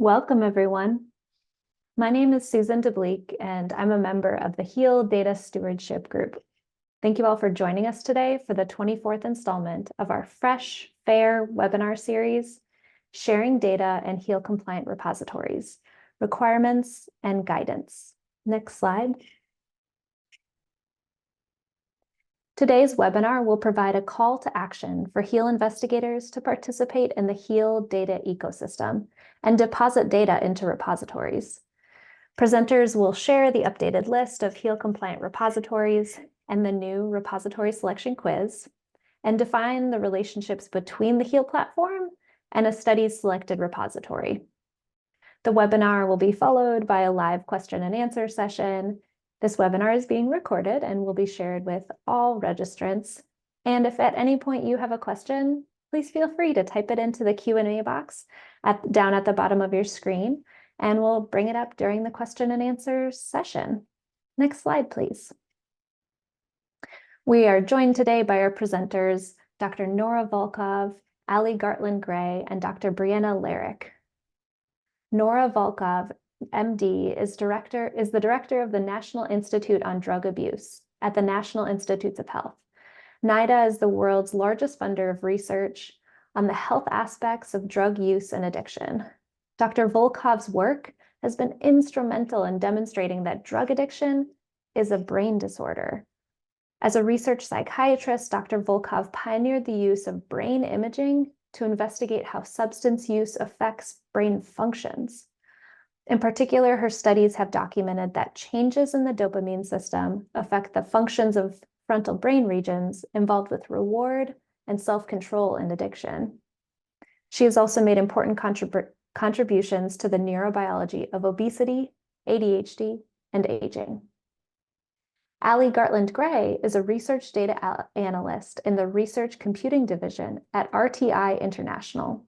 Welcome, everyone. My name is Susan DeBleek, and I'm a member of the HEAL Data Stewardship Group. Thank you all for joining us today for the 24th installment of our Fresh, Fair webinar series, Sharing Data and HEAL Compliant Repositories, Requirements and Guidance. Next slide. Today's webinar will provide a call to action for HEAL investigators to participate in the HEAL data ecosystem and deposit data into repositories. Presenters will share the updated list of HEAL compliant repositories and the new repository selection quiz, and define the relationships between the HEAL platform and a study's selected repository. The webinar will be followed by a live question and answer session. This webinar is being recorded and will be shared with all registrants. And if at any point you have a question, please feel free to type it into the Q&A box down at the bottom of your screen, and we'll bring it up during the question and answer session. Next slide, please. We are joined today by our presenters, Dr. Nora Volkow, Allie Gartland-Gray, and Dr. Brienna Larrick. Nora Volkow, MD, is the director of the National Institute on Drug Abuse at the National Institutes of Health. NIDA is the world's largest funder of research on the health aspects of drug use and addiction. Dr. Volkow's work has been instrumental in demonstrating that drug addiction is a brain disorder. As a research psychiatrist, Dr. Volkow pioneered the use of brain imaging to investigate how substance use affects brain functions. In particular, her studies have documented that changes in the dopamine system affect the functions of frontal brain regions involved with reward and self-control in addiction. She has also made important contributions to the neurobiology of obesity, ADHD, and aging. Allie Gartland-Gray is a research data analyst in the Research Computing Division at RTI International.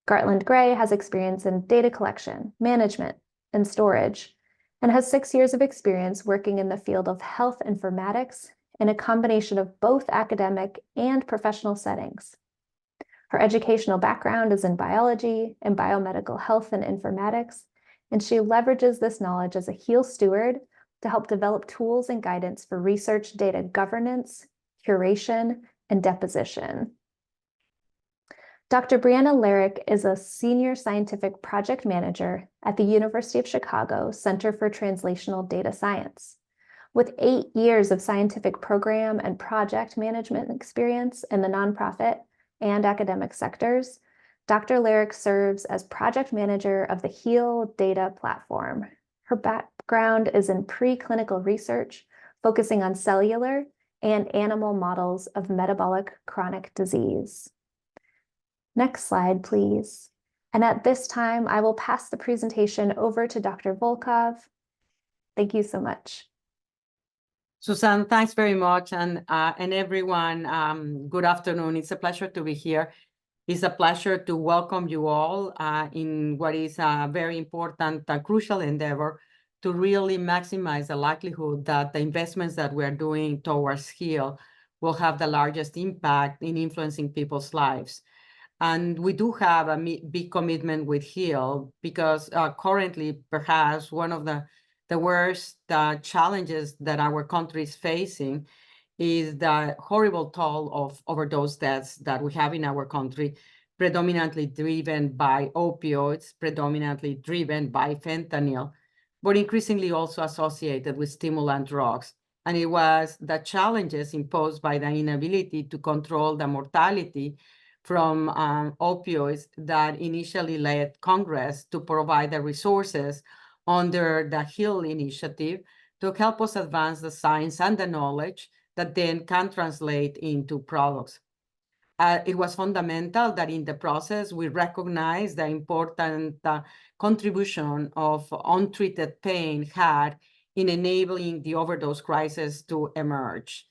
Gartland-Gray has experience in data collection, management, and storage, and has 6 years of experience working in the field of health informatics in a combination of both academic and professional settings. Her educational background is in biology and biomedical health and informatics, and she leverages this knowledge as a HEAL steward to help develop tools and guidance for research data governance, curation, and deposition. Dr. Brienna Larrick is a senior scientific project manager at the University of Chicago Center for Translational Data Science. With 8 years of scientific program and project management experience in the nonprofit and academic sectors, Dr. Larrick serves as project manager of the HEAL data platform. Her background is in preclinical research, focusing on cellular and animal models of metabolic chronic disease. Next slide, please. And at this time, I will pass the presentation over to Dr. Volkow. Thank you so much. Susan, thanks very much. And everyone, good afternoon. It's a pleasure to be here. It's a pleasure to welcome you all in what is a very important and crucial endeavor to really maximize the likelihood that the investments that we're doing towards HEAL will have the largest impact in influencing people's lives. And we do have a big commitment with HEAL because currently, perhaps one of the worst challenges that our country is facing is the horrible toll of overdose deaths that we have in our country, predominantly driven by opioids, predominantly driven by fentanyl, but increasingly also associated with stimulant drugs. And it was the challenges imposed by the inability to control the mortality from opioids that initially led Congress to provide the resources under the HEAL initiative to help us advance the science and the knowledge that then can translate into products. It was fundamental that in the process, we recognize the important contribution of untreated pain had in enabling the overdose crisis to emerge.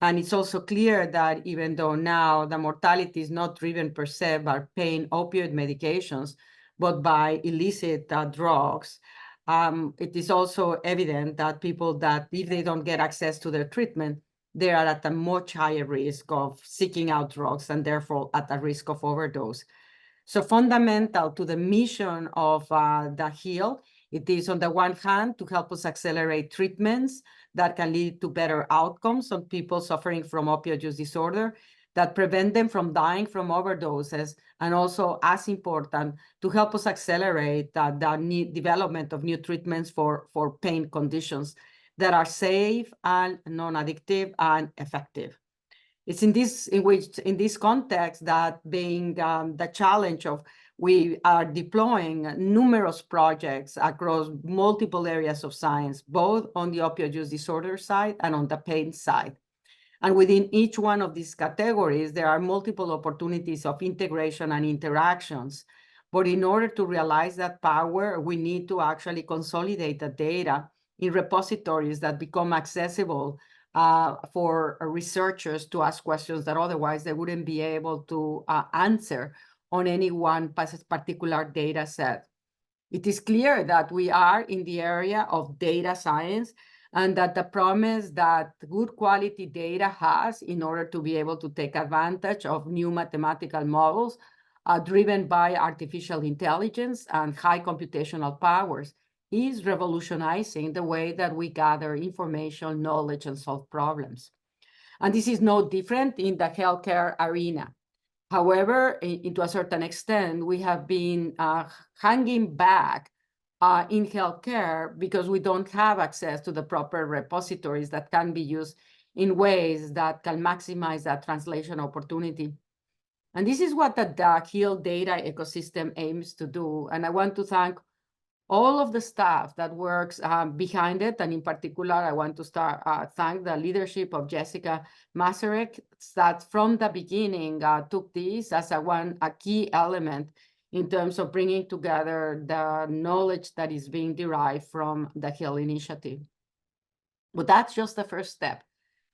And it's also clear that even though now the mortality is not driven per se by pain opioid medications, but by illicit drugs, it is also evident that people that if they don't get access to their treatment, they are at a much higher risk of seeking out drugs and therefore at a risk of overdose. So fundamental to the mission of the HEAL, it is on the one hand to help us accelerate treatments that can lead to better outcomes on people suffering from opioid use disorder, that prevent them from dying from overdoses, and also, as important, to help us accelerate the development of new treatments for pain conditions that are safe and non-addictive and effective. It's in this context that being the challenge of we are deploying numerous projects across multiple areas of science, both on the opioid use disorder side and on the pain side. And within each one of these categories, there are multiple opportunities of integration and interactions. But in order to realize that power, we need to actually consolidate the data in repositories that become accessible for researchers to ask questions that otherwise they wouldn't be able to answer on any one particular data set. It is clear that we are in the area of data science, and that the promise that good quality data has in order to be able to take advantage of new mathematical models driven by artificial intelligence and high computational powers is revolutionizing the way that we gather information, knowledge, and solve problems. And this is no different in the healthcare arena. However, to a certain extent, we have been hanging back in healthcare because we don't have access to the proper repositories that can be used in ways that can maximize that translation opportunity. And this is what the HEAL data ecosystem aims to do. And I want to thank all of the staff that works behind it. And in particular, I want to thank the leadership of Jessica Masaryk, that from the beginning took this as a key element in terms of bringing together the knowledge that is being derived from the HEAL initiative. But that's just the first step.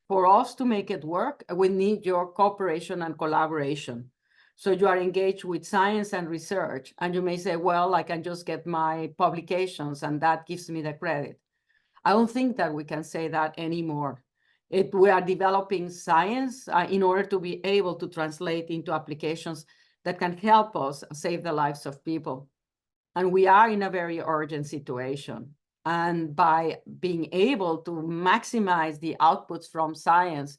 For us to make it work, we need your cooperation and collaboration. So you are engaged with science and research, and you may say, well, I can just get my publications and that gives me the credit. I don't think that we can say that anymore. We are developing science in order to be able to translate into applications that can help us save the lives of people. And we are in a very urgent situation. And by being able to maximize the outputs from science,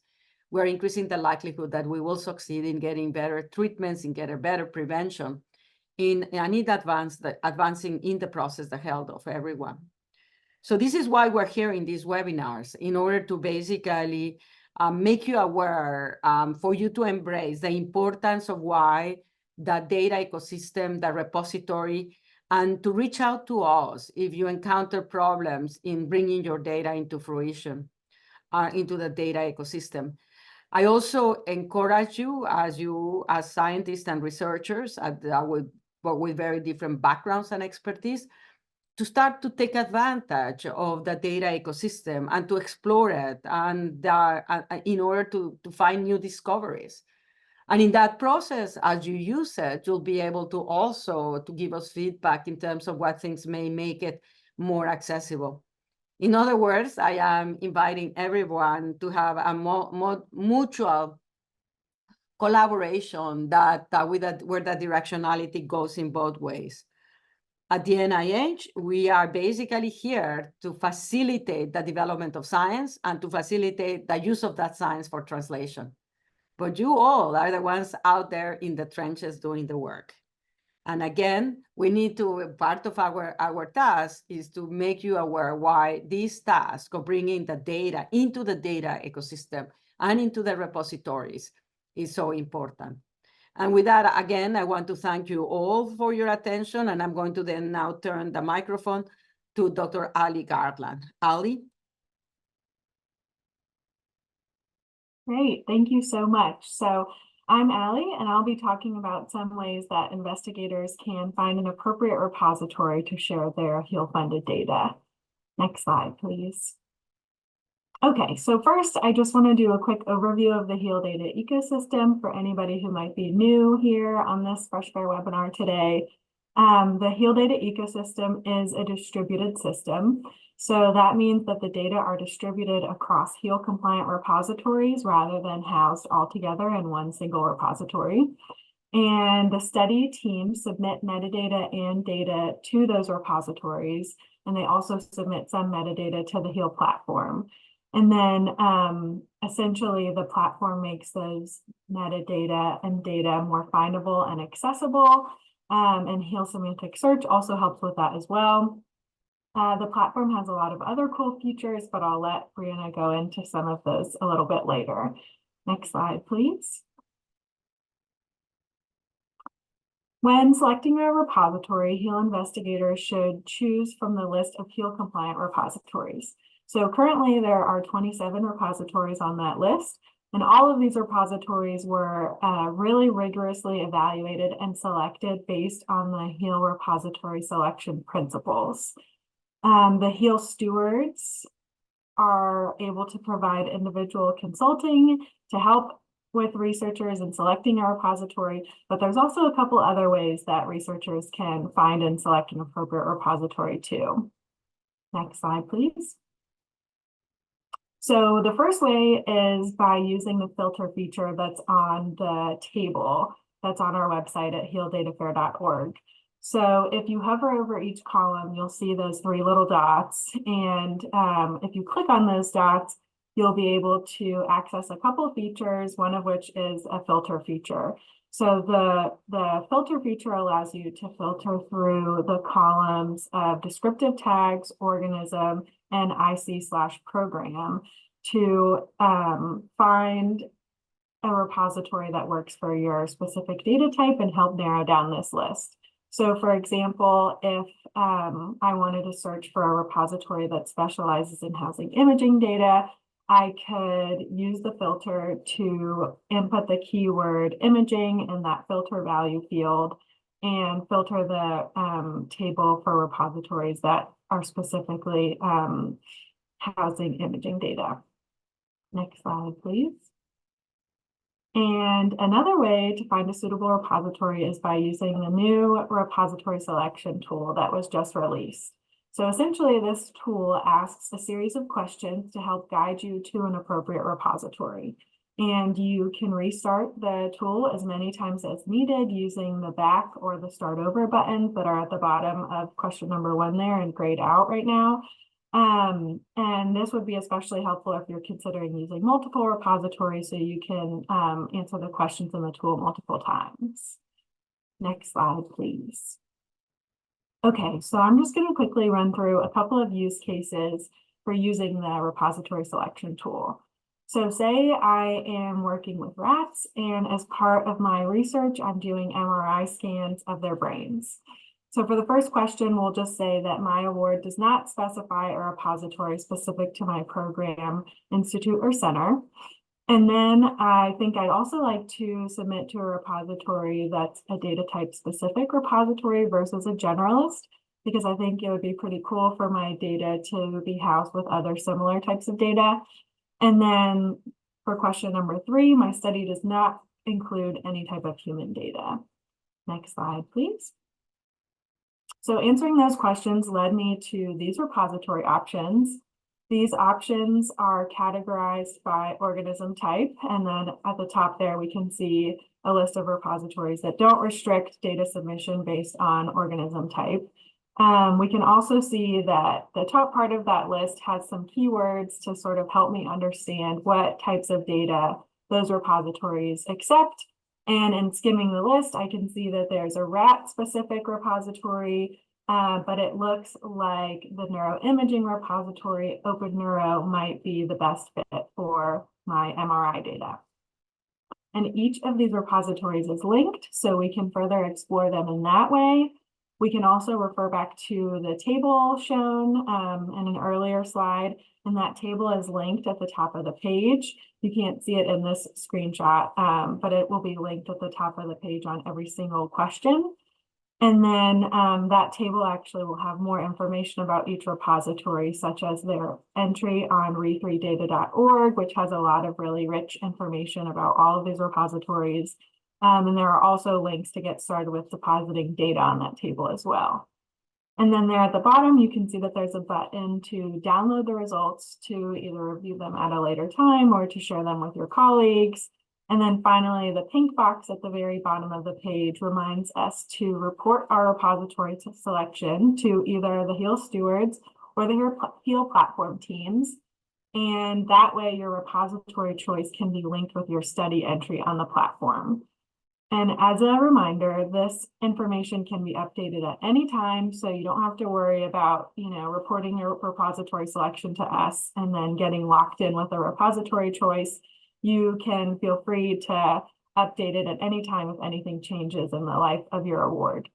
we're increasing the likelihood that we will succeed in getting better treatments, in getting better prevention, and advancing in the process the health of everyone. So this is why we're here in these webinars, in order to basically make you aware, for you to embrace the importance of why the data ecosystem, the repository, and to reach out to us if you encounter problems in bringing your data into fruition, into the data ecosystem. I also encourage you as scientists and researchers with very different backgrounds and expertise, to start to take advantage of the data ecosystem and to explore it, and in order to find new discoveries. And in that process, as you use it, you'll be able to also to give us feedback in terms of what things may make it more accessible. In other words, I am inviting everyone to have a mutual collaboration where the directionality goes in both ways. At the NIH, we are basically here to facilitate the development of science and to facilitate the use of that science for translation. But you all are the ones out there in the trenches doing the work. And again, we need to, part of our task is to make you aware why this task of bringing the data into the data ecosystem and into the repositories is so important. And with that, again, I want to thank you all for your attention. And I'm going to then now turn the microphone to Dr. Allie Gartland. Allie? Great, thank you so much. So I'm Allie, and I'll be talking about some ways that investigators can find an appropriate repository to share their HEAL-funded data. Next slide, please. Okay, so first, I just want to do a quick overview of the HEAL data ecosystem for anybody who might be new here on this FreshFair webinar today. The HEAL data ecosystem is a distributed system. So that means that the data are distributed across HEAL compliant repositories rather than housed all together in one single repository. And the study team submit metadata and data to those repositories, and they also submit some metadata to the HEAL platform. And then essentially the platform makes those metadata and data more findable and accessible. And HEAL semantic search also helps with that as well. The platform has a lot of other cool features, but I'll let Brienna go into some of those a little bit later. Next slide, please. When selecting a repository, HEAL investigators should choose from the list of HEAL compliant repositories. So currently there are 27 repositories on that list, and all of these repositories were really rigorously evaluated and selected based on the HEAL repository selection principles. The HEAL stewards are able to provide individual consulting to help with researchers in selecting a repository, but there's also a couple other ways that researchers can find and select an appropriate repository too. Next slide, please. So the first way is by using the filter feature that's on the table that's on our website at healdatafair.org. So if you hover over each column, you'll see those three little dots. And if you click on those dots, you'll be able to access a couple of features, one of which is a filter feature. So the filter feature allows you to filter through the columns of descriptive tags, organism, and IC/program to find a repository that works for your specific data type and help narrow down this list. So for example, if I wanted to search for a repository that specializes in housing imaging data, I could use the filter to input the keyword imaging in that filter value field and filter the table for repositories that are specifically housing imaging data. Next slide, please. And another way to find a suitable repository is by using the new repository selection tool that was just released. So essentially, this tool asks a series of questions to help guide you to an appropriate repository. And you can restart the tool as many times as needed using the back or the start over buttons that are at the bottom of question number 1 there and grayed out right now. And this would be especially helpful if you're considering using multiple repositories so you can answer the questions in the tool multiple times. Next slide, please. Okay, so I'm just going to quickly run through a couple of use cases for using the repository selection tool. So say I am working with rats, and as part of my research, I'm doing MRI scans of their brains. So for the first question, we'll just say that my award does not specify a repository specific to my program, institute, or center. And then I think I'd also like to submit to a repository that's a data type specific repository versus a generalist, because I think it would be pretty cool for my data to be housed with other similar types of data. And then for question number 3, my study does not include any type of human data. Next slide, please. So answering those questions led me to these repository options. These options are categorized by organism type, and then at the top there we can see a list of repositories that don't restrict data submission based on organism type. We can also see that the top part of that list has some keywords to sort of help me understand what types of data those repositories accept. And in skimming the list, I can see that there's a rat-specific repository, but it looks like the neuroimaging repository, OpenNeuro, might be the best fit for my MRI data. And each of these repositories is linked, so we can further explore them in that way. We can also refer back to the table shown in an earlier slide, and that table is linked at the top of the page. You can't see it in this screenshot, but it will be linked at the top of the page on every single question. And then that table actually will have more information about each repository, such as their entry on re3data.org, which has a lot of really rich information about all of these repositories. And there are also links to get started with depositing data on that table as well. And then there at the bottom, you can see that there's a button to download the results to either review them at a later time or to share them with your colleagues. And then finally, the pink box at the very bottom of the page reminds us to report our repository selection to either the HEAL Stewards or the HEAL platform teams. And that way your repository choice can be linked with your study entry on the platform. And as a reminder, this information can be updated at any time, so you don't have to worry about, reporting your repository selection to us and then getting locked in with a repository choice. You can feel free to update it at any time if anything changes in the life of your award.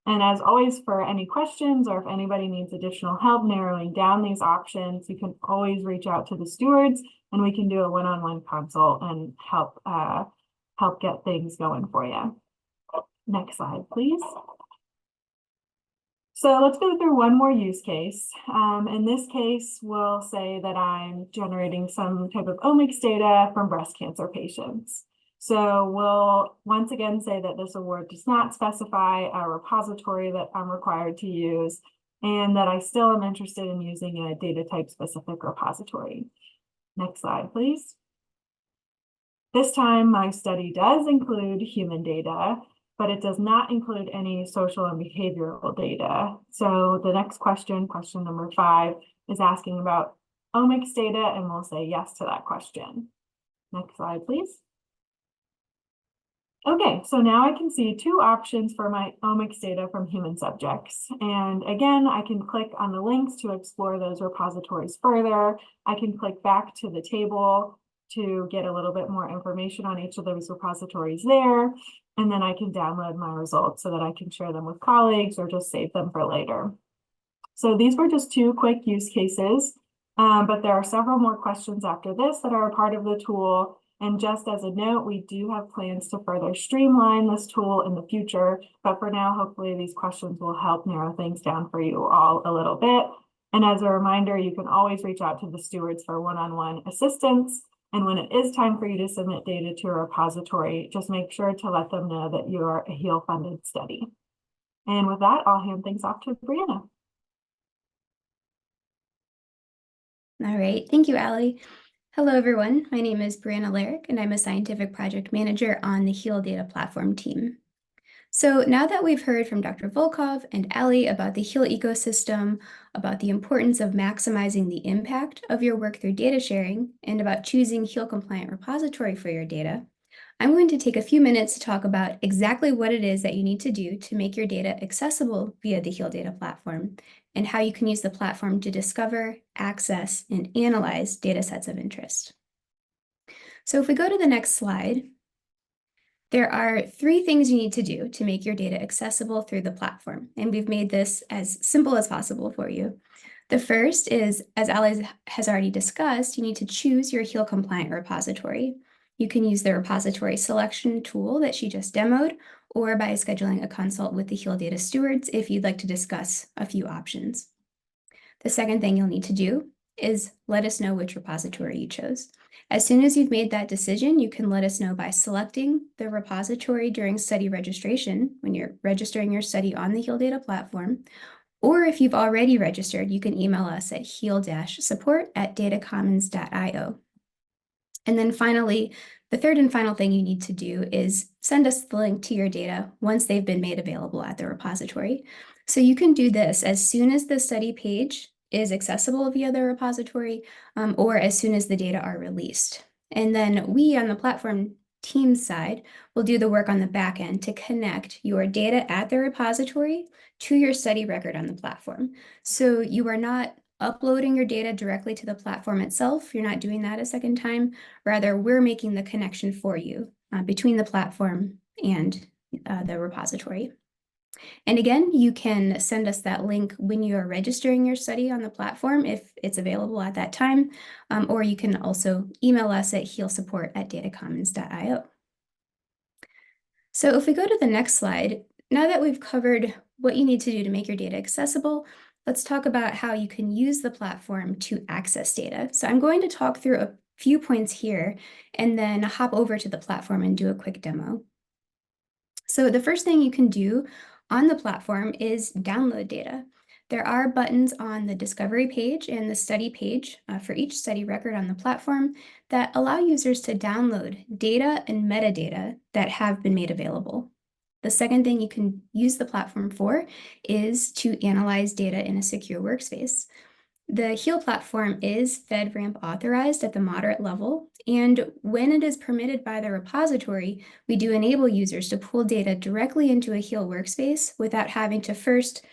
And as always, for any questions or if anybody needs additional help narrowing down these options, you can always reach out to the stewards and we can do a one-on-one consult and help get things going for you. Next slide, please. So let's go through one more use case. In this case, we'll say that I'm generating some type of omics data from breast cancer patients. So we'll once again say that this award does not specify a repository that I'm required to use, and that I still am interested in using a data type specific repository. Next slide, please. This time, my study does include human data, but it does not include any social and behavioral data. So the next question, question number 5, is asking about omics data, and we'll say yes to that question. Next slide, please. Okay, so now I can see 2 options for my omics data from human subjects. And again, I can click on the links to explore those repositories further. I can click back to the table to get a little bit more information on each of those repositories there. And then I can download my results so that I can share them with colleagues or just save them for later. So these were just 2 quick use cases, but there are several more questions after this that are a part of the tool. And just as a note, we do have plans to further streamline this tool in the future, but for now, hopefully these questions will help narrow things down for you all a little bit. And as a reminder, you can always reach out to the stewards for one-on-one assistance. And when it is time for you to submit data to a repository, just make sure to let them know that you are a HEAL funded study. And with that, I'll hand things off to Brienna. All right, thank you, Allie. Hello, everyone. My name is Brienna Larrick, and I'm a scientific project manager on the HEAL Data Platform team. So now that we've heard from Dr. Volkow and Allie about the HEAL ecosystem, about the importance of maximizing the impact of your work through data sharing, and about choosing HEAL compliant repository for your data, I'm going to take a few minutes to talk about exactly what it is that you need to do to make your data accessible via the HEAL Data Platform, and how you can use the platform to discover, access, and analyze data sets of interest. So if we go to the next slide, there are 3 things you need to do to make your data accessible through the platform, and we've made this as simple as possible for you. The first is, as Allie has already discussed, you need to choose your HEAL compliant repository. You can use the repository selection tool that she just demoed, or by scheduling a consult with the HEAL Data Stewards if you'd like to discuss a few options. The second thing you'll need to do is let us know which repository you chose. As soon as you've made that decision, you can let us know by selecting the repository during study registration when you're registering your study on the HEAL Data Platform, or if you've already registered, you can email us at heal-support@datacommons.io. And then finally, the third and final thing you need to do is send us the link to your data once they've been made available at the repository. So you can do this as soon as the study page is accessible via the repository, or as soon as the data are released. And then we on the platform team side will do the work on the back end to connect your data at the repository to your study record on the platform. So you are not uploading your data directly to the platform itself. You're not doing that a second time. Rather, we're making the connection for you between the platform and the repository. And again, you can send us that link when you are registering your study on the platform if it's available at that time, or you can also email us at healsupport@datacommons.io. So if we go to the next slide, now that we've covered what you need to do to make your data accessible, let's talk about how you can use the platform to access data. So I'm going to talk through a few points here and then hop over to the platform and do a quick demo. So the first thing you can do on the platform is download data. there are buttons on the discovery page and the study page for each study record on the platform that allow users to download data and metadata that have been made available. The second thing you can use the platform for is to analyze data in a secure workspace. The HEAL platform is FedRAMP authorized at the moderate level, and when it is permitted by the repository, we do enable users to pull data directly into a HEAL workspace without having to first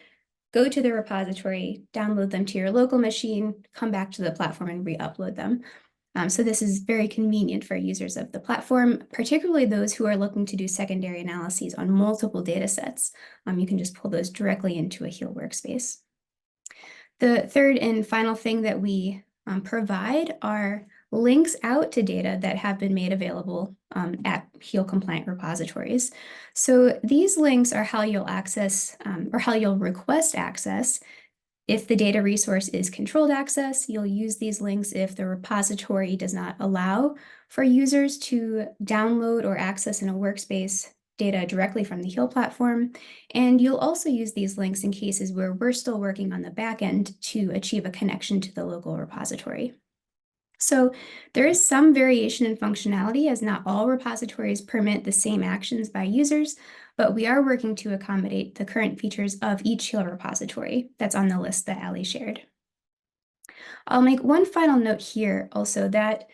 go to the repository, download them to your local machine, come back to the platform and re-upload them. So this is very convenient for users of the platform, particularly those who are looking to do secondary analyses on multiple data sets. You can just pull those directly into a HEAL workspace. The third and final thing that we provide are links out to data that have been made available at HEAL compliant repositories. So these links are how you'll access or how you'll request access. If the data resource is controlled access, you'll use these links if the repository does not allow for users to download or access in a workspace data directly from the HEAL platform. And you'll also use these links in cases where we're still working on the back end to achieve a connection to the local repository. So there is some variation in functionality, as not all repositories permit the same actions by users, but we are working to accommodate the current features of each HEAL repository that's on the list that Allie shared. I'll make one final note here also that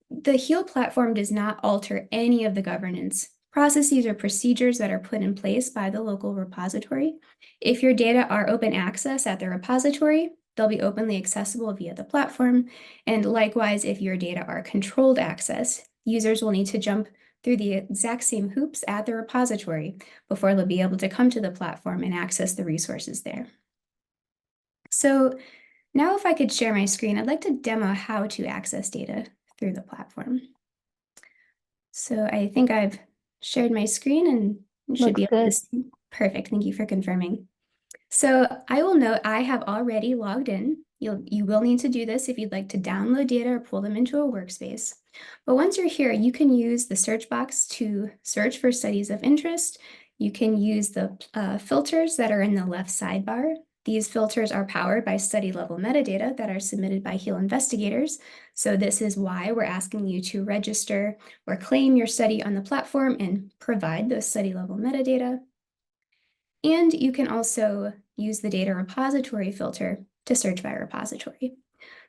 the HEAL platform does not alter any of the governance processes or procedures that are put in place by the local repository. If your data are open access at the repository, they'll be openly accessible via the platform. And likewise, if your data are controlled access, users will need to jump through the exact same hoops at the repository before they'll be able to come to the platform and access the resources there. So now if I could share my screen, I'd like to demo how to access data through the platform. So I think I've shared my screen and should be able to see. Perfect, thank you for confirming. So I will note I have already logged in. You will need to do this if you'd like to download data or pull them into a workspace. But once you're here, you can use the search box to search for studies of interest. You can use the filters that are in the left sidebar. These filters are powered by study level metadata that are submitted by HEAL investigators. So this is why we're asking you to register or claim your study on the platform and provide those study level metadata. And you can also use the data repository filter to search by repository.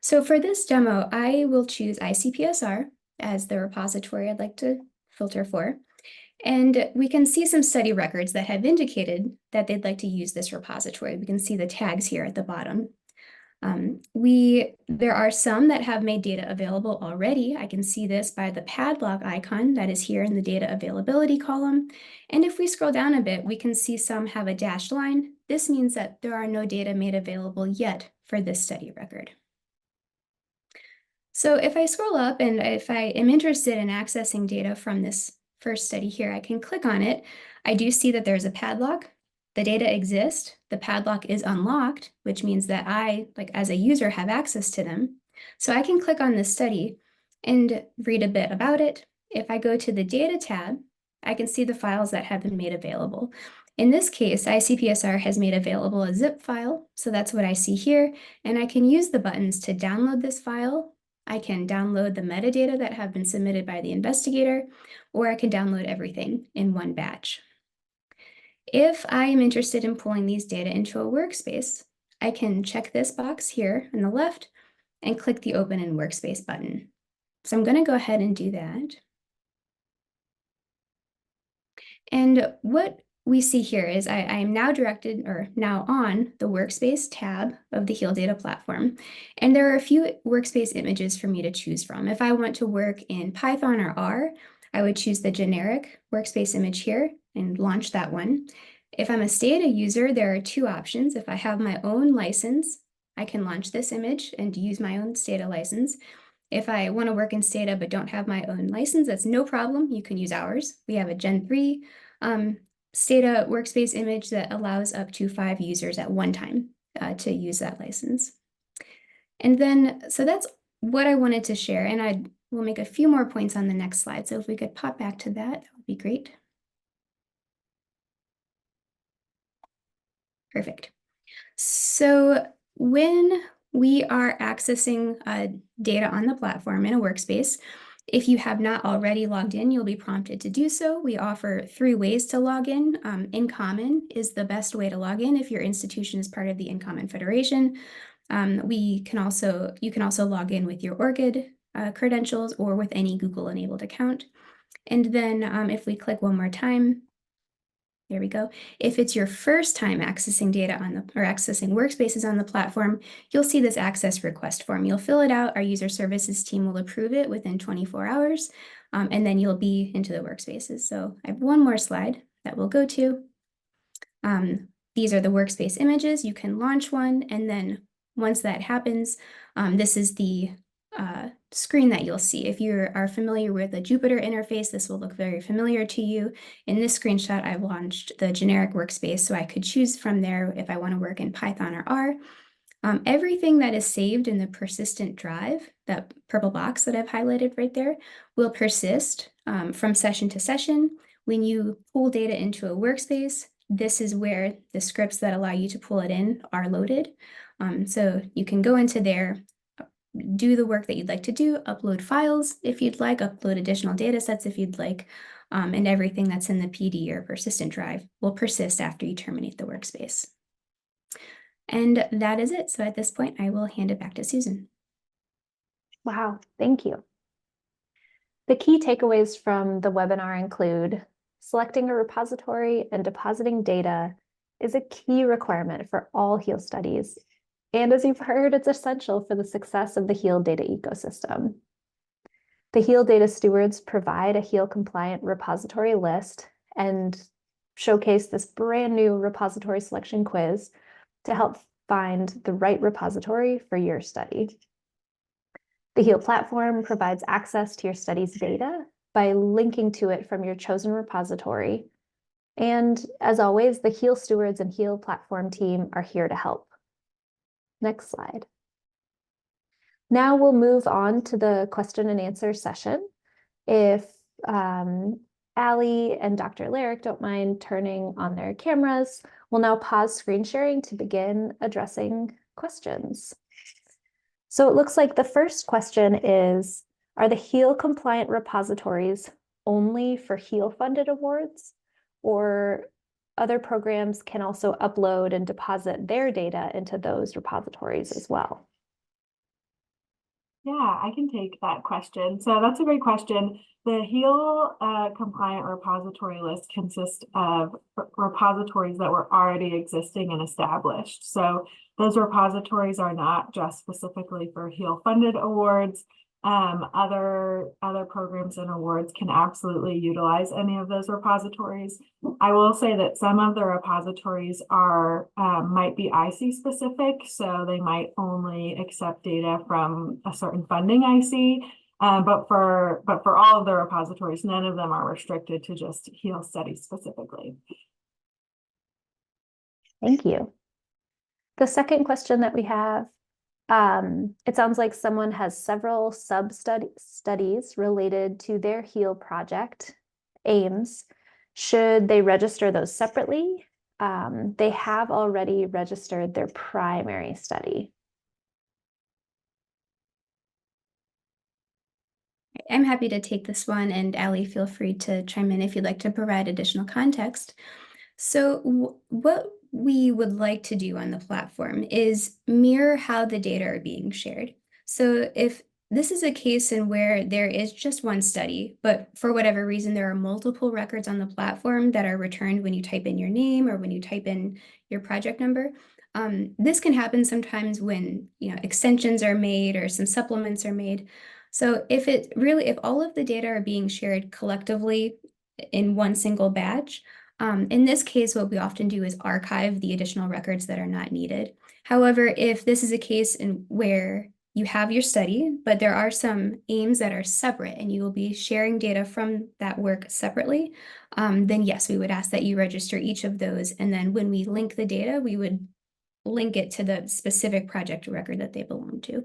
So for this demo, I will choose ICPSR as the repository I'd like to filter for. And we can see some study records that have indicated that they'd like to use this repository. We can see the tags here at the bottom. There are some that have made data available already. I can see this by the padlock icon that is here in the data availability column. And if we scroll down a bit, we can see some have a dashed line. This means that there are no data made available yet for this study record. So if I scroll up and if I am interested in accessing data from this first study here, I can click on it. I do see that there's a padlock. The data exist, the padlock is unlocked, which means that I, as a user, have access to them. So I can click on this study and read a bit about it. If I go to the data tab, I can see the files that have been made available. In this case, ICPSR has made available a zip file, so that's what I see here, and I can use the buttons to download this file. I can download the metadata that have been submitted by the investigator, or I can download everything in one batch. If I am interested in pulling these data into a workspace, I can check this box here on the left and click the Open in Workspace button. So I'm going to go ahead and do that. And what we see here is I am now directed or now on the Workspace tab of the HEAL Data Platform. And there are a few workspace images for me to choose from. If I want to work in Python or R, I would choose the generic workspace image here and launch that one. If I'm a Stata user, there are two options. If I have my own license, I can launch this image and use my own Stata license. If I want to work in Stata but don't have my own license, that's no problem. You can use ours. We have a Gen 3 Stata workspace image that allows up to 5 users at one time to use that license. And then, so that's what I wanted to share. And I will make a few more points on the next slide. So if we could pop back to that, that would be great. Perfect. So when we are accessing data on the platform in a workspace, if you have not already logged in, you'll be prompted to do so. We offer 3 ways to log in. In Common is the best way to log in if your institution is part of the In Common Federation. You can also log in with your ORCID credentials or with any Google-enabled account. And then if we click one more time, there we go. If it's your first time accessing data or accessing workspaces on the platform, you'll see this access request form. You'll fill it out. Our user services team will approve it within 24 hours, and then you'll be into the workspaces. So I have one more slide that we'll go to. These are the workspace images. You can launch one, and then once that happens, this is the screen that you'll see. If you are familiar with the Jupyter interface, this will look very familiar to you. In this screenshot, I launched the generic workspace, so I could choose from there if I want to work in Python or R. Everything that is saved in the persistent drive, that purple box that I've highlighted right there, will persist from session to session. When you pull data into a workspace, this is where the scripts that allow you to pull it in are loaded. So you can go into there, do the work that you'd like to do, upload files if you'd like, upload additional data sets if you'd like, and everything that's in the PD or persistent drive will persist after you terminate the workspace. And that is it. So at this point, I will hand it back to Susan. Wow, thank you. The key takeaways from the webinar include selecting a repository and depositing data is a key requirement for all HEAL studies. And as you've heard, it's essential for the success of the HEAL data ecosystem. The HEAL data stewards provide a HEAL compliant repository list and showcase this brand new repository selection quiz to help find the right repository for your study. The HEAL platform provides access to your study's data by linking to it from your chosen repository. And as always, the HEAL stewards and HEAL platform team are here to help. Next slide. Now we'll move on to the question and answer session. If Allie and Dr. Larrick don't mind turning on their cameras, we'll now pause screen sharing to begin addressing questions. So it looks like the first question is, are the HEAL compliant repositories only for HEAL funded awards, or other programs can also upload and deposit their data into those repositories as well? Yeah, I can take that question. So that's a great question. The HEAL compliant repository list consists of repositories that were already existing and established. So those repositories are not just specifically for HEAL funded awards. Other programs and awards can absolutely utilize any of those repositories. I will say that some of the repositories are might be IC specific, so they might only accept data from a certain funding IC. But for all of the repositories, none of them are restricted to just HEAL studies specifically. Thank you. The second question that we have, it sounds like someone has several sub-studies related to their HEAL project aims. Should they register those separately? They have already registered their primary study. I'm happy to take this one, and Allie, feel free to chime in if you'd like to provide additional context. So what we would like to do on the platform is mirror how the data are being shared. So if this is a case in where there is just one study, but for whatever reason, there are multiple records on the platform that are returned when you type in your name or when you type in your project number. This can happen sometimes when extensions are made or some supplements are made. So if all of the data are being shared collectively in one single batch, in this case, what we often do is archive the additional records that are not needed. However, if this is a case where you have your study, but there are some aims that are separate and you will be sharing data from that work separately, then yes, we would ask that you register each of those. And then when we link the data, we would link it to the specific project record that they belong to.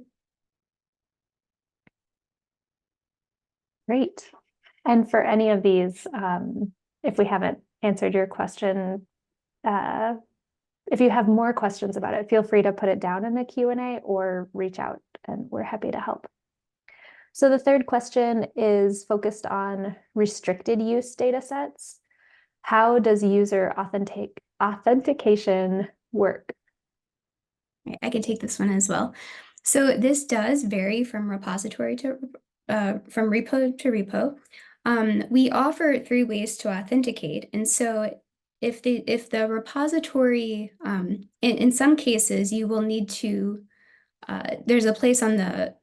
Great. And for any of these, if we haven't answered your question, if you have more questions about it, feel free to put it down in the Q&A or reach out and we're happy to help. So the third question is focused on restricted use data sets. How does user authentication work? I can take this one as well. So this does vary from repository to from repo to repo. We offer 3 ways to authenticate, and so if the repository, in some cases, you will need to. There's a place on the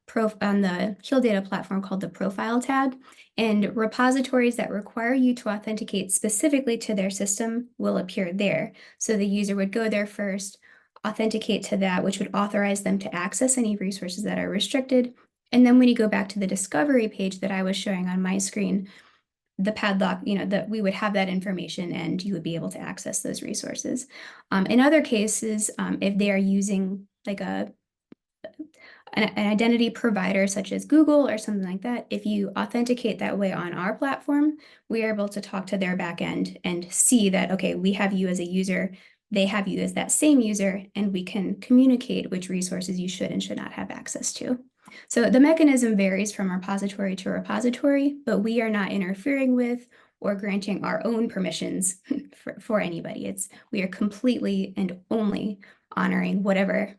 HEAL Data platform called the Profile tab, and repositories that require you to authenticate specifically to their system will appear there. So the user would go there first, authenticate to that, which would authorize them to access any resources that are restricted. And then when you go back to the discovery page that I was showing on my screen, the padlock, that we would have that information and you would be able to access those resources. In other cases, if they are using like an identity provider such as Google or something like that, if you authenticate that way on our platform, we are able to talk to their backend and see that, okay, we have you as a user, they have you as that same user, and we can communicate which resources you should and should not have access to. So the mechanism varies from repository to repository, but we are not interfering with or granting our own permissions for anybody. We are completely and only honoring whatever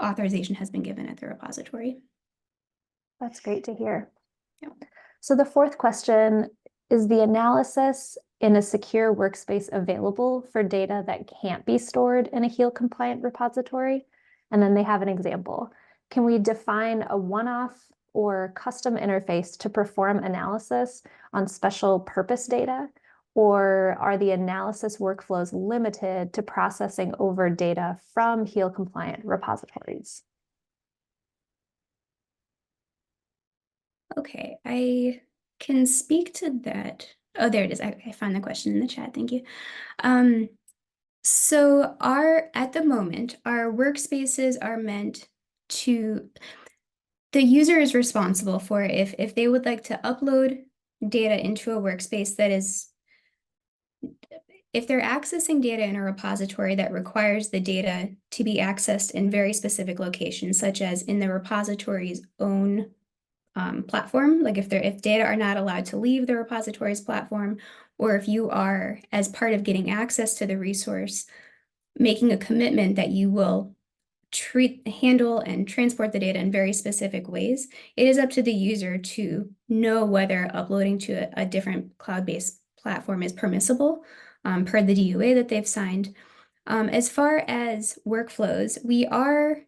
authorization has been given at the repository. That's great to hear. Yeah. So the fourth question is the analysis in a secure workspace available for data that can't be stored in a HEAL compliant repository? And then they have an example. Can we define a one-off or custom interface to perform analysis on special purpose data? Or are the analysis workflows limited to processing over data from HEAL compliant repositories? Okay, I can speak to that. Oh, there it is. I found the question in the chat. Thank you. So at the moment, our workspaces are meant to, the user is responsible for if they would like to upload data into a workspace that is, if they're accessing data in a repository that requires the data to be accessed in very specific locations, such as in the repository's own platform, like if data are not allowed to leave the repository's platform, or if you are, as part of getting access to the resource, making a commitment that you will handle and transport the data in very specific ways, it is up to the user to know whether uploading to a different cloud-based platform is permissible per the DUA that they've signed. As far as workflows, we are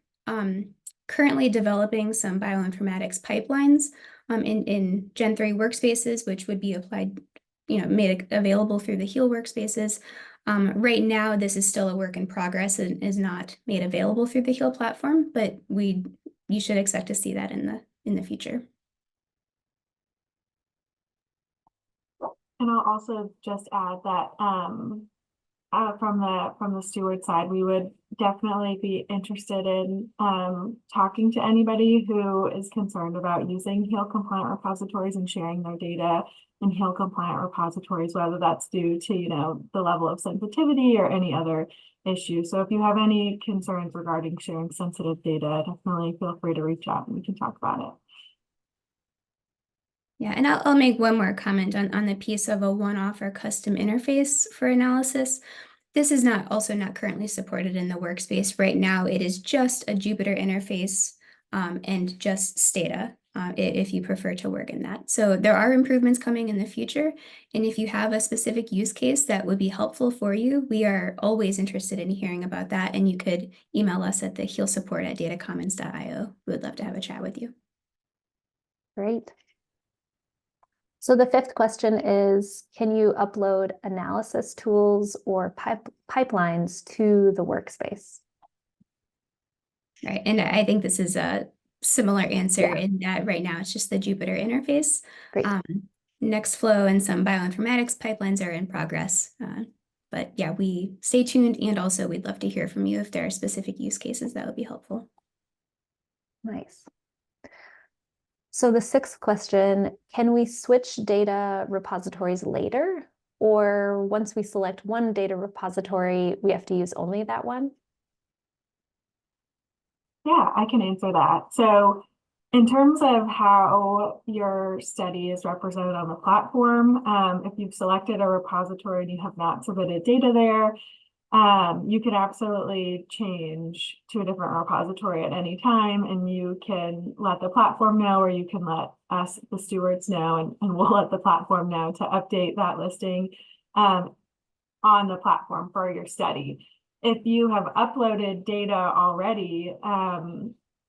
currently developing some bioinformatics pipelines in Gen 3 workspaces, which would be applied, made available through the HEAL workspaces. Right now, this is still a work in progress and is not made available through the HEAL platform, but you should expect to see that in the future. And I'll also just add that from the steward side, we would definitely be interested in talking to anybody who is concerned about using HEAL compliant repositories and sharing their data in HEAL compliant repositories, whether that's due to the level of sensitivity or any other issue. So if you have any concerns regarding sharing sensitive data, definitely feel free to reach out and we can talk about it. Yeah, and I'll make one more comment on the piece of a one-off or custom interface for analysis. This is also not currently supported in the workspace. Right now, it is just a Jupyter interface and just Stata, if you prefer to work in that. So there are improvements coming in the future. And if you have a specific use case that would be helpful for you, we are always interested in hearing about that. And you could email us at the healsupport@datacommons.io. We would love to have a chat with you. Great. So the fifth question is, can you upload analysis tools or pipelines to the workspace? Right, and I think this is a similar answer in that right now it's just the Jupyter interface. Great. Nextflow and some bioinformatics pipelines are in progress. But yeah, we stay tuned, and also we'd love to hear from you if there are specific use cases that would be helpful. Nice. So the sixth question, can we switch data repositories later? Or once we select one data repository, we have to use only that one? Yeah, I can answer that. So in terms of how your study is represented on the platform, if you've selected a repository and you have not submitted data there, you can absolutely change to a different repository at any time, and you can let the platform know, or you can let us, the stewards, know, and we'll let the platform know to update that listing on the platform for your study. If you have uploaded data already,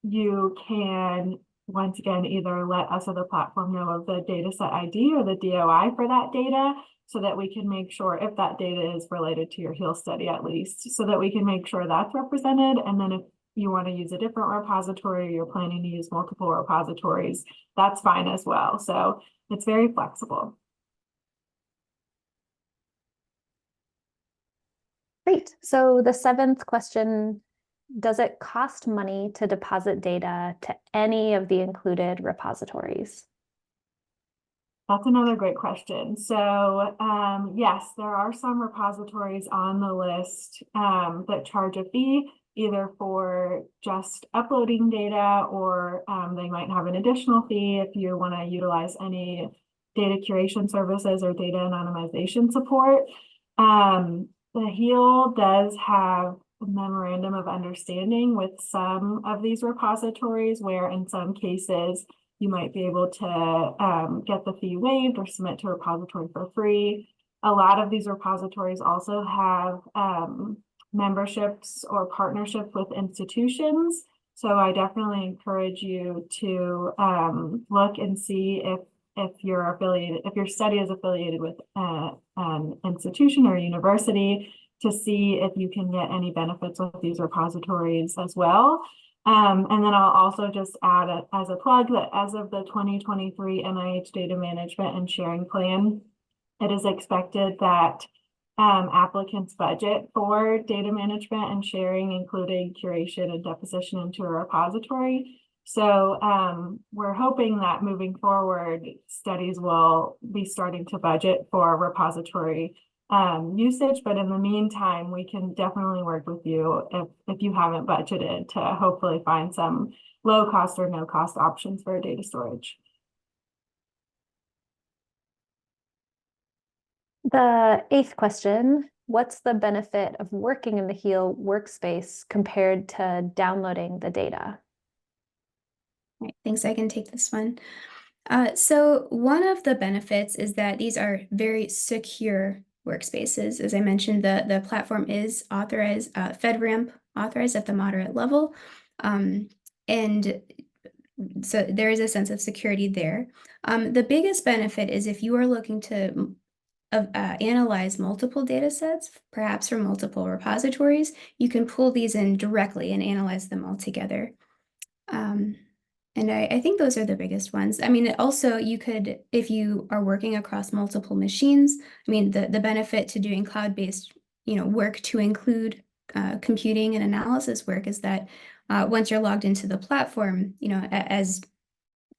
you can, once again, either let us or the platform know of the dataset ID or the DOI for that data, so that we can make sure, if that data is related to your HEAL study at least, so that we can make sure that's represented. And then if you want to use a different repository, or you're planning to use multiple repositories, that's fine as well. So it's very flexible. Great. So the seventh question, does it cost money to deposit data to any of the included repositories? That's another great question. So yes, there are some repositories on the list that charge a fee, either for just uploading data, or they might have an additional fee if you want to utilize any data curation services or data anonymization support. The HEAL does have a memorandum of understanding with some of these repositories, where in some cases you might be able to get the fee waived or submit to a repository for free. A lot of these repositories also have memberships or partnerships with institutions. So I definitely encourage you to look and see if you're affiliated, if your study is affiliated with an institution or university, to see if you can get any benefits with these repositories as well. And then I'll also just add as a plug that as of the 2023 NIH Data Management and Sharing Plan, it is expected that applicants' budget for data management and sharing, including curation and deposition into a repository. So we're hoping that moving forward, studies will be starting to budget for repository usage, but in the meantime, we can definitely work with you if you haven't budgeted, to hopefully find some low cost or no cost options for data storage. The eighth question, what's the benefit of working in the HEAL workspace compared to downloading the data? Right, thanks, I can take this one. So one of the benefits is that these are very secure workspaces. As I mentioned, the platform is authorized, FedRAMP authorized at the moderate level. And so there is a sense of security there. The biggest benefit is if you are looking to analyze multiple data sets, perhaps from multiple repositories, you can pull these in directly and analyze them all together. And I think those are the biggest ones. I mean, also you could, if you are working across multiple machines, I mean, the benefit to doing cloud-based, work to include computing and analysis work is that once you're logged into the platform, as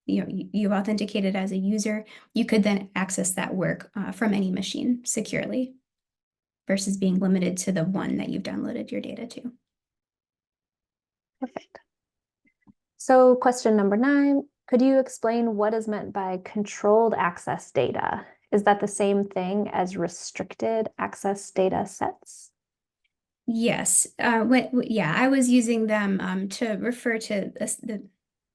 you've authenticated as a user, you could then access that work from any machine securely, versus being limited to the one that you've downloaded your data to. Perfect. So question number 9, could you explain what is meant by controlled access data? Is that the same thing as restricted access data sets? Yes. Yeah, I was using them to refer to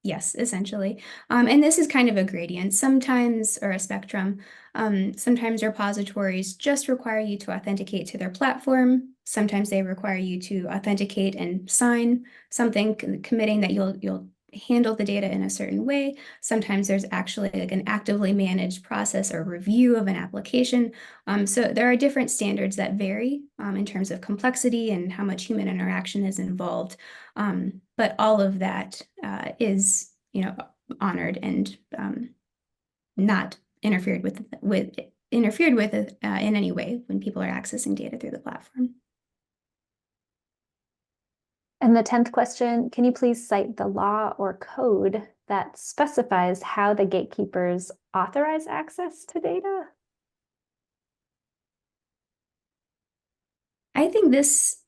yes, essentially. And this is kind of a gradient, sometimes, or a spectrum. Sometimes repositories just require you to authenticate to their platform. Sometimes they require you to authenticate and sign something committing that you'll handle the data in a certain way. Sometimes there's actually like an actively managed process or review of an application. So there are different standards that vary in terms of complexity and how much human interaction is involved. But all of that is, honored and not interfered with in any way when people are accessing data through the platform. And the 10th question, can you please cite the law or code that specifies how the gatekeepers authorize access to data? I think this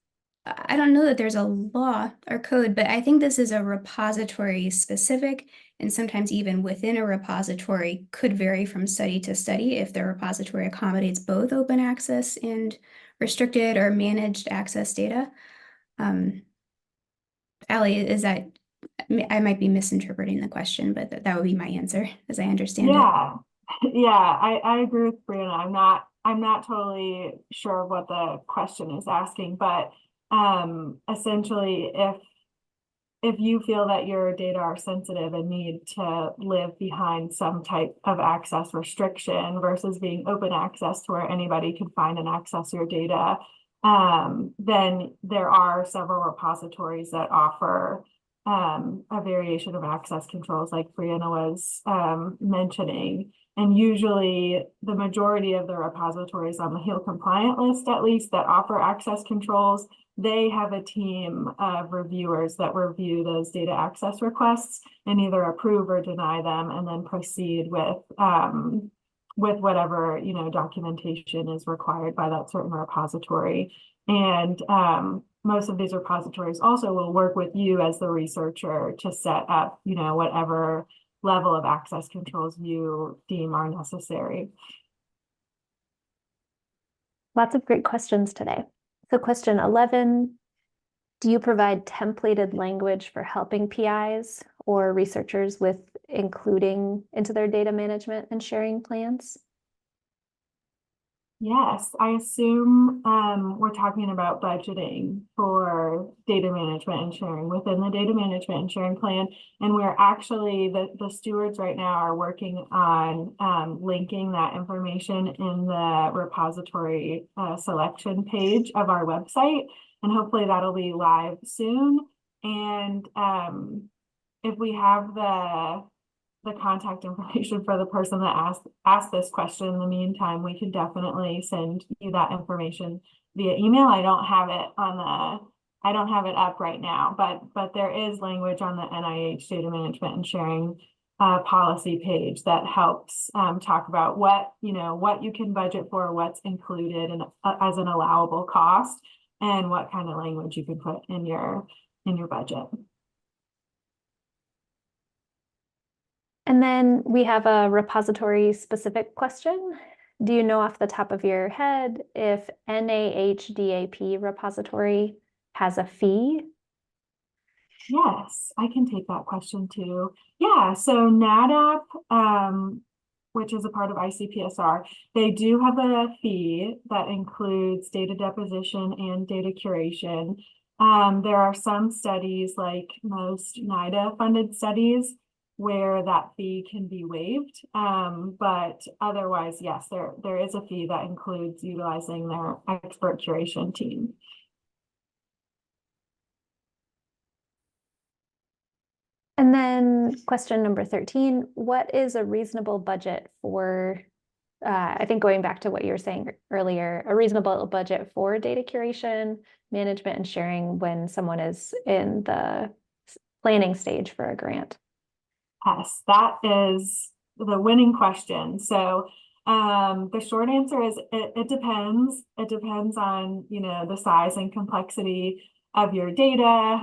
I don't know that there's a law or code, but I think this is a repository specific, and sometimes even within a repository could vary from study to study if the repository accommodates both open access and restricted or managed access data. Allie, is that, I might be misinterpreting the question, but that would be my answer as I understand it. Yeah, I agree with Brianna. I'm not totally sure of what the question is asking, but essentially if you feel that your data are sensitive and need to live behind some type of access restriction versus being open access to where anybody can find and access your data, then there are several repositories that offer a variation of access controls like Brianna was mentioning. And usually the majority of the repositories on the HEAL compliant list, at least, that offer access controls, they have a team of reviewers that review those data access requests and either approve or deny them, and then proceed with whatever, you know, documentation is required by that certain repository. And most of these repositories also will work with you as the researcher to set up, you know, whatever level of access controls you deem are necessary. Lots of great questions today. So question 11, do you provide templated language for helping PIs or researchers with including into their data management and sharing plans? Yes, I assume we're talking about budgeting for data management and sharing within the data management and sharing plan. And we're actually, the stewards right now are working on linking that information in the repository selection page of our website. And hopefully that'll be live soon. And if we have the contact information for the person that asked this question in the meantime, we can definitely send you that information via email. I don't have it up right now, but there is language on the NIH data management and sharing policy page that helps talk about what you can budget for, what's included and as an allowable cost, and what kind of language you can put in your budget. And then we have a repository specific question. Do you know off the top of your head if NIH repository has a fee? Yes, I can take that question too. Yeah, so NADAP, which is a part of ICPSR, they do have a fee that includes data deposition and data curation. There are some studies, like most NIDA funded studies, where that fee can be waived. But otherwise, yes, there is a fee that includes utilizing their expert curation team. And then question number 13, what is a reasonable budget for, I think going back to what you were saying earlier, a reasonable budget for data curation, management, and sharing when someone is in the planning stage for a grant? Yes, that is the winning question. So the short answer is it depends. It depends on, the size and complexity of your data,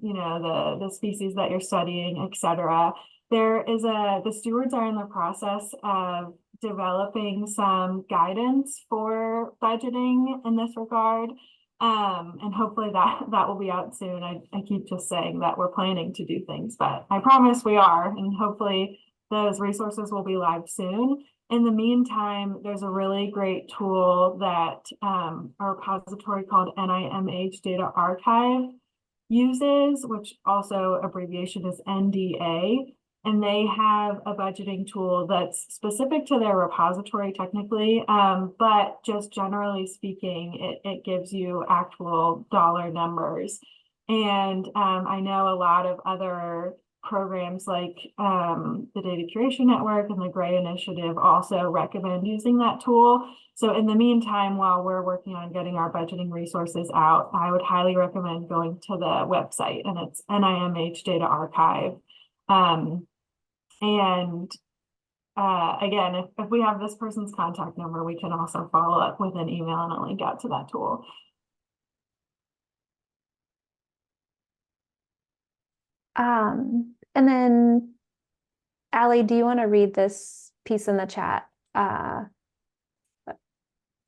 the species that you're studying, et cetera. The stewards are in the process of developing some guidance for budgeting in this regard. And hopefully that will be out soon. I keep just saying that we're planning to do things, but I promise we are, and hopefully those resources will be live soon. In the meantime, there's a really great tool that a repository called NIMH Data Archive uses, which also abbreviation is NDA. And they have a budgeting tool that's specific to their repository technically, but just generally speaking, it gives you actual dollar numbers. And I know a lot of other programs like the Data Curation Network and the Gray Initiative also recommend using that tool. So in the meantime, while we're working on getting our budgeting resources out, I would highly recommend going to the website, and it's NIMH Data Archive. Again, if we have this person's contact number, we can also follow up with an email and a link out to that tool. And then, Allie, do you want to read this piece in the chat?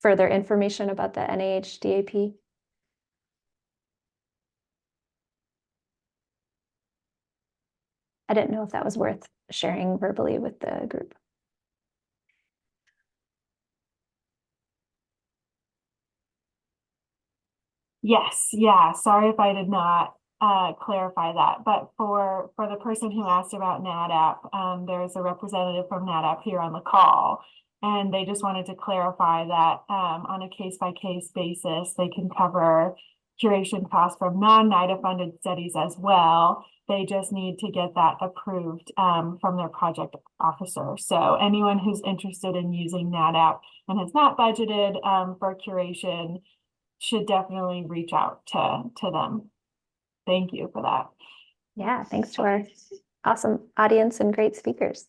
Further information about the NIH DAP? I didn't know if that was worth sharing verbally with the group. Yes, yeah. Sorry if I did not clarify that. But for the person who asked about NADAP, there's a representative from NADAP here on the call, and they just wanted to clarify that on a case-by-case basis, they can cover curation costs from non-NIDA funded studies as well. They just need to get that approved from their project officer. So anyone who's interested in using NADAP and has not budgeted for curation should definitely reach out to them. Thank you for that. Yeah, thanks to our awesome audience and great speakers.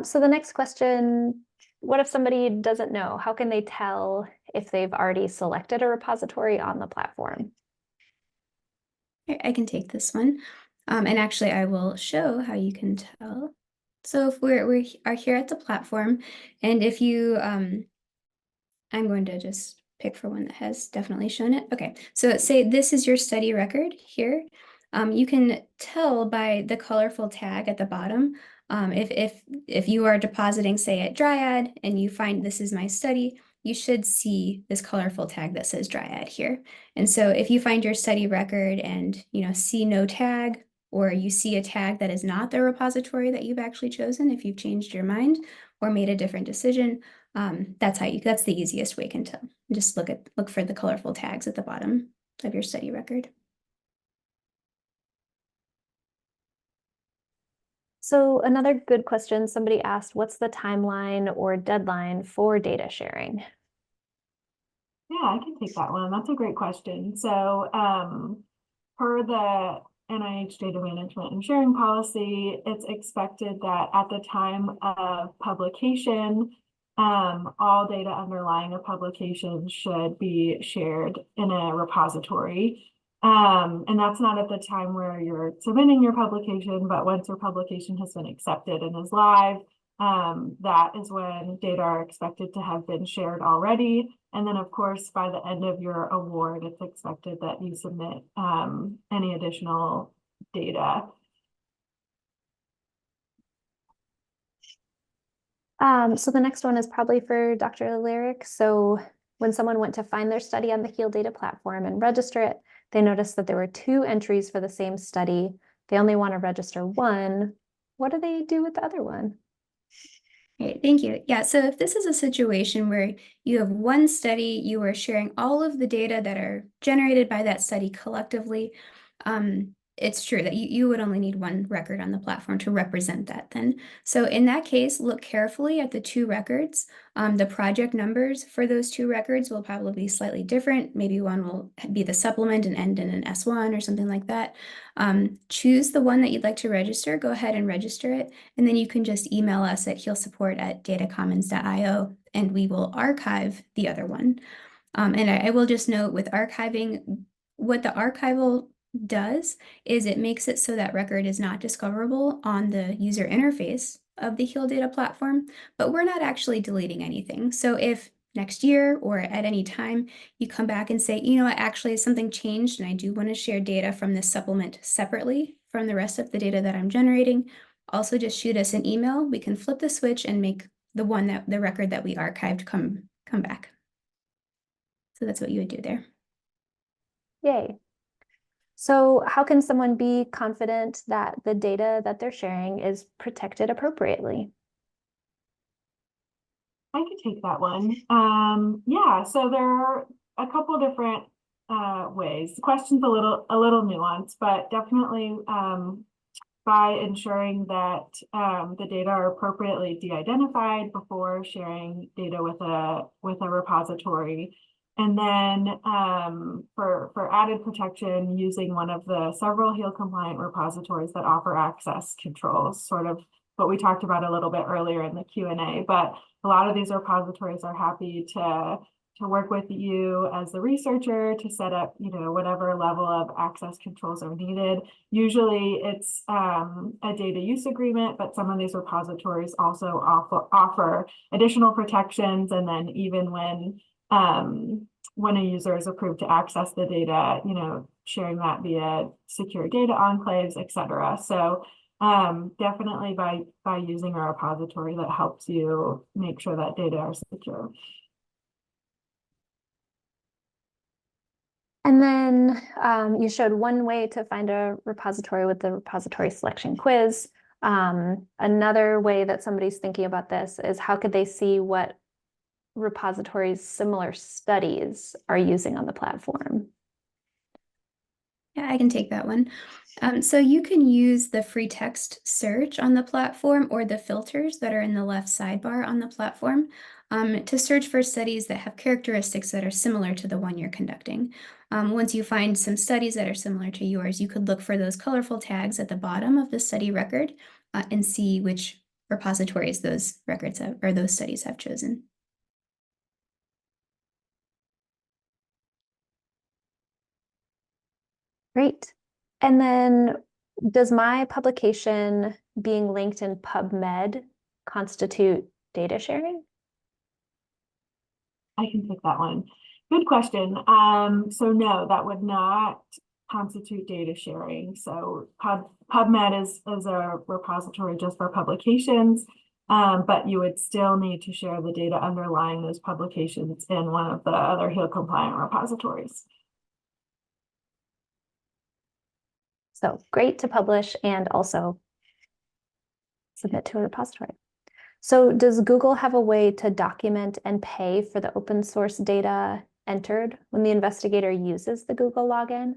So the next question, what if somebody doesn't know? How can they tell if they've already selected a repository on the platform? I can take this one. And actually, I will show how you can tell. So if we are here at the platform, and if you, I'm going to just pick for one that has definitely shown it. Okay, so say this is your study record here. You can tell by the colorful tag at the bottom. If you are depositing, say, at Dryad, and you find this is my study, you should see this colorful tag that says Dryad here. And so if you find your study record and see no tag, or you see a tag that is not the repository that you've actually chosen, if you've changed your mind or made a different decision, that's the easiest way you can tell. Just look for the colorful tags at the bottom of your study record. So another good question, somebody asked, what's the timeline or deadline for data sharing? Yeah, I can take that one. That's a great question. So per the NIH data management and sharing policy, it's expected that at the time of publication, all data underlying a publication should be shared in a repository. And that's not at the time where you're submitting your publication, but once your publication has been accepted and is live, that is when data are expected to have been shared already. And then, of course, by the end of your award, it's expected that you submit any additional data. So the next one is probably for Dr. Larrick. So when someone went to find their study on the HEAL data platform and register it, they noticed that there were 2 entries for the same study. They only want to register one. What do they do with the other one? Great, thank you. Yeah, so if this is a situation where you have one study, you are sharing all of the data that are generated by that study collectively, it's true that you would only need one record on the platform to represent that then. So in that case, look carefully at the 2 records. The project numbers for those 2 records will probably be slightly different. Maybe one will be the supplement and end in an S1 or something like that. Choose the one that you'd like to register, go ahead and register it, and then you can just email us at healsupport@datacommons.io, and we will archive the other one. And I will just note with archiving, what the archival does is it makes it so that record is not discoverable on the user interface of the HEAL data platform, but we're not actually deleting anything. So if next year or at any time you come back and say, actually something changed and I do want to share data from this supplement separately from the rest of the data that I'm generating, also just shoot us an email. We can flip the switch and make the record that we archived come back. So that's what you would do there. Yay. So how can someone be confident that the data that they're sharing is protected appropriately? I could take that one. Yeah, so there are a couple different ways. The question's a little nuanced, but definitely by ensuring that the data are appropriately de-identified before sharing data with a repository. And then for added protection, using one of the several HEAL compliant repositories that offer access controls, sort of what we talked about a little bit earlier in the Q&A. But a lot of these repositories are happy to work with you as the researcher to set up, whatever level of access controls are needed. Usually it's a data use agreement, but some of these repositories also offer additional protections. And then even when a user is approved to access the data, sharing that via secure data enclaves, et cetera. So definitely by using a repository that helps you make sure that data are secure. And then you showed one way to find a repository with the repository selection quiz. Another way that somebody's thinking about this is how could they see what repositories similar studies are using on the platform? Yeah, I can take that one. So you can use the free text search on the platform or the filters that are in the left sidebar on the platform to search for studies that have characteristics that are similar to the one you're conducting. Once you find some studies that are similar to yours, you could look for those colorful tags at the bottom of the study record and see which repositories those records have, or those studies have chosen. Great. And then does my publication being linked in PubMed constitute data sharing? I can take that one. Good question. So no, that would not constitute data sharing. So PubMed is a repository just for publications, but you would still need to share the data underlying those publications in one of the other HEAL compliant repositories. So great to publish and also submit to a repository. So does Google have a way to document and pay for the open source data entered when the investigator uses the Google login?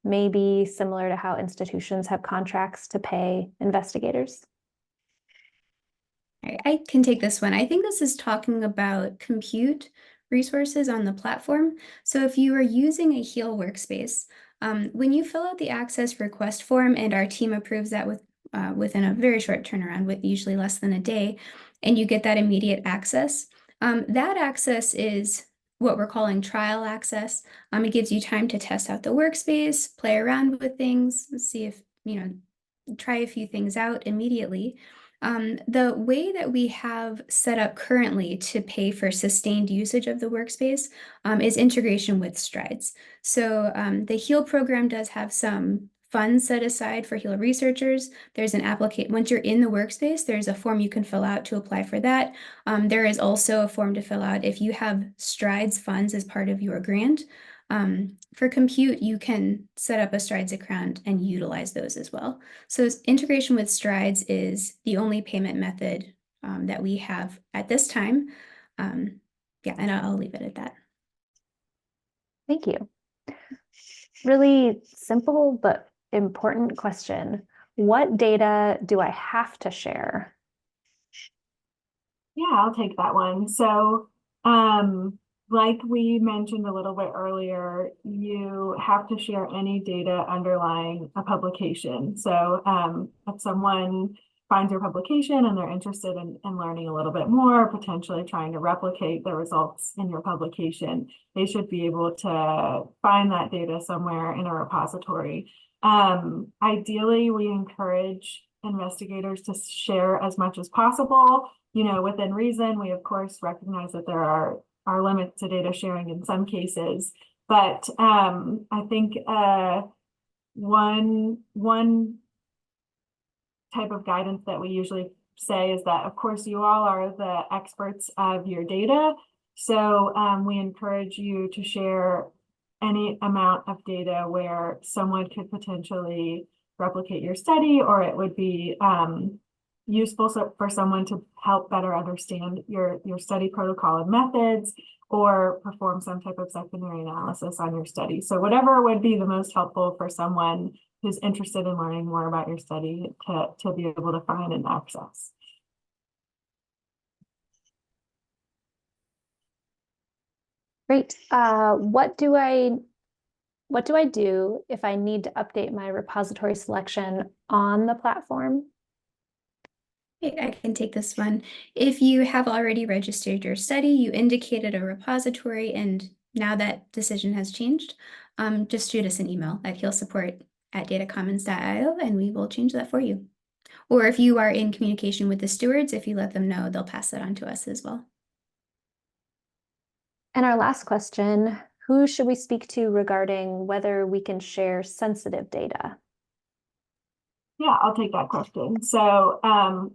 Maybe similar to how institutions have contracts to pay investigators? I can take this one. I think this is talking about compute resources on the platform. So if you are using a HEAL workspace, when you fill out the access request form and our team approves that within a very short turnaround, with usually less than a day, and you get that immediate access, that access is what we're calling trial access. It gives you time to test out the workspace, play around with things, see if, try a few things out immediately. The way that we have set up currently to pay for sustained usage of the workspace is integration with Strides. So the HEAL program does have some funds set aside for HEAL researchers. There's an application, once you're in the workspace, there's a form you can fill out to apply for that. There is also a form to fill out if you have Strides funds as part of your grant. For compute, you can set up a Strides account and utilize those as well. So integration with Strides is the only payment method that we have at this time. Yeah, and I'll leave it at that. Thank you. Really simple but important question. What data do I have to share? Yeah, I'll take that one. So like we mentioned a little bit earlier, you have to share any data underlying a publication. So if someone finds your publication and they're interested in learning a little bit more, potentially trying to replicate the results in your publication, they should be able to find that data somewhere in a repository. Ideally, we encourage investigators to share as much as possible, within reason. We, of course, recognize that there are limits to data sharing in some cases, but I think one type of guidance that we usually say is that, of course, you all are the experts of your data, so we encourage you to share any amount of data where someone could potentially replicate your study, or it would be useful for someone to help better understand your study protocol and methods, or perform some type of secondary analysis on your study. So whatever would be the most helpful for someone who's interested in learning more about your study to be able to find and access. Great. What do I do if I need to update my repository selection on the platform? I can take this one. If you have already registered your study, you indicated a repository, and now that decision has changed, just shoot us an email at healsupport@datacommons.io and we will change that for you. Or if you are in communication with the stewards, if you let them know, they'll pass that on to us as well. And our last question, who should we speak to regarding whether we can share sensitive data? Yeah, I'll take that question. So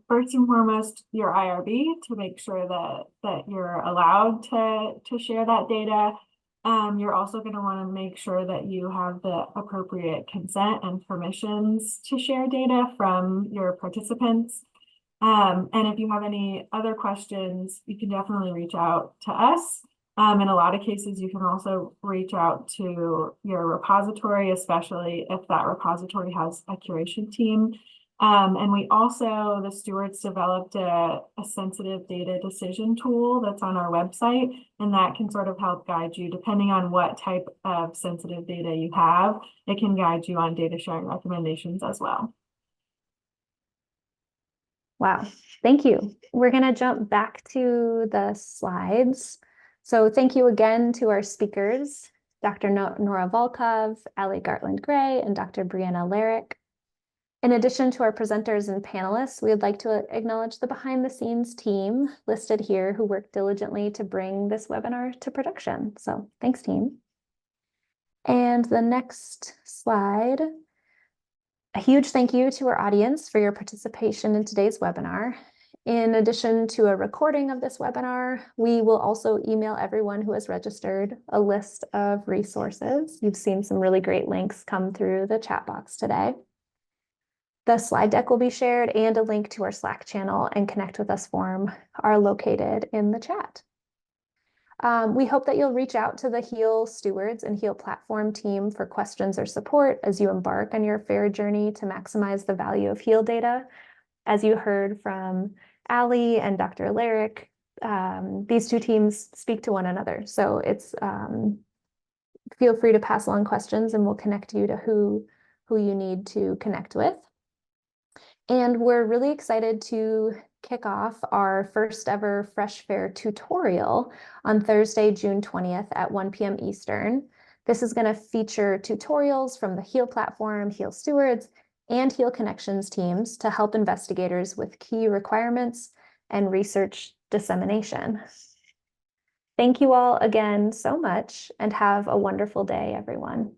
first and foremost, your IRB to make sure that you're allowed to share that data. You're also going to want to make sure that you have the appropriate consent and permissions to share data from your participants. And if you have any other questions, you can definitely reach out to us. In a lot of cases, you can also reach out to your repository, especially if that repository has a curation team. And we also, the stewards developed a sensitive data decision tool that's on our website, and that can sort of help guide you depending on what type of sensitive data you have. It can guide you on data sharing recommendations as well. Wow, thank you. We're going to jump back to the slides. So thank you again to our speakers, Dr. Nora Volkow, Allie Gartland-Gray, and Dr. Brienna Larrick. In addition to our presenters and panelists, we would like to acknowledge the behind-the-scenes team listed here who worked diligently to bring this webinar to production. So thanks, team. And the next slide. A huge thank you to our audience for your participation in today's webinar. In addition to a recording of this webinar, we will also email everyone who has registered a list of resources. You've seen some really great links come through the chat box today. The slide deck will be shared, and a link to our Slack channel and Connect With Us form are located in the chat. We hope that you'll reach out to the HEAL Stewards and HEAL Platform team for questions or support as you embark on your FAIR journey to maximize the value of HEAL data. As you heard from Allie and Dr. Larrick, these two teams speak to one another. So it's feel free to pass along questions and we'll connect you to who you need to connect with. And we're really excited to kick off our first ever Fresh FAIR tutorial on Thursday, June 20th at 1 p.m. Eastern. This is going to feature tutorials from the HEAL platform, HEAL Stewards, and HEAL Connections teams to help investigators with key requirements and research dissemination. Thank you all again so much and have a wonderful day, everyone.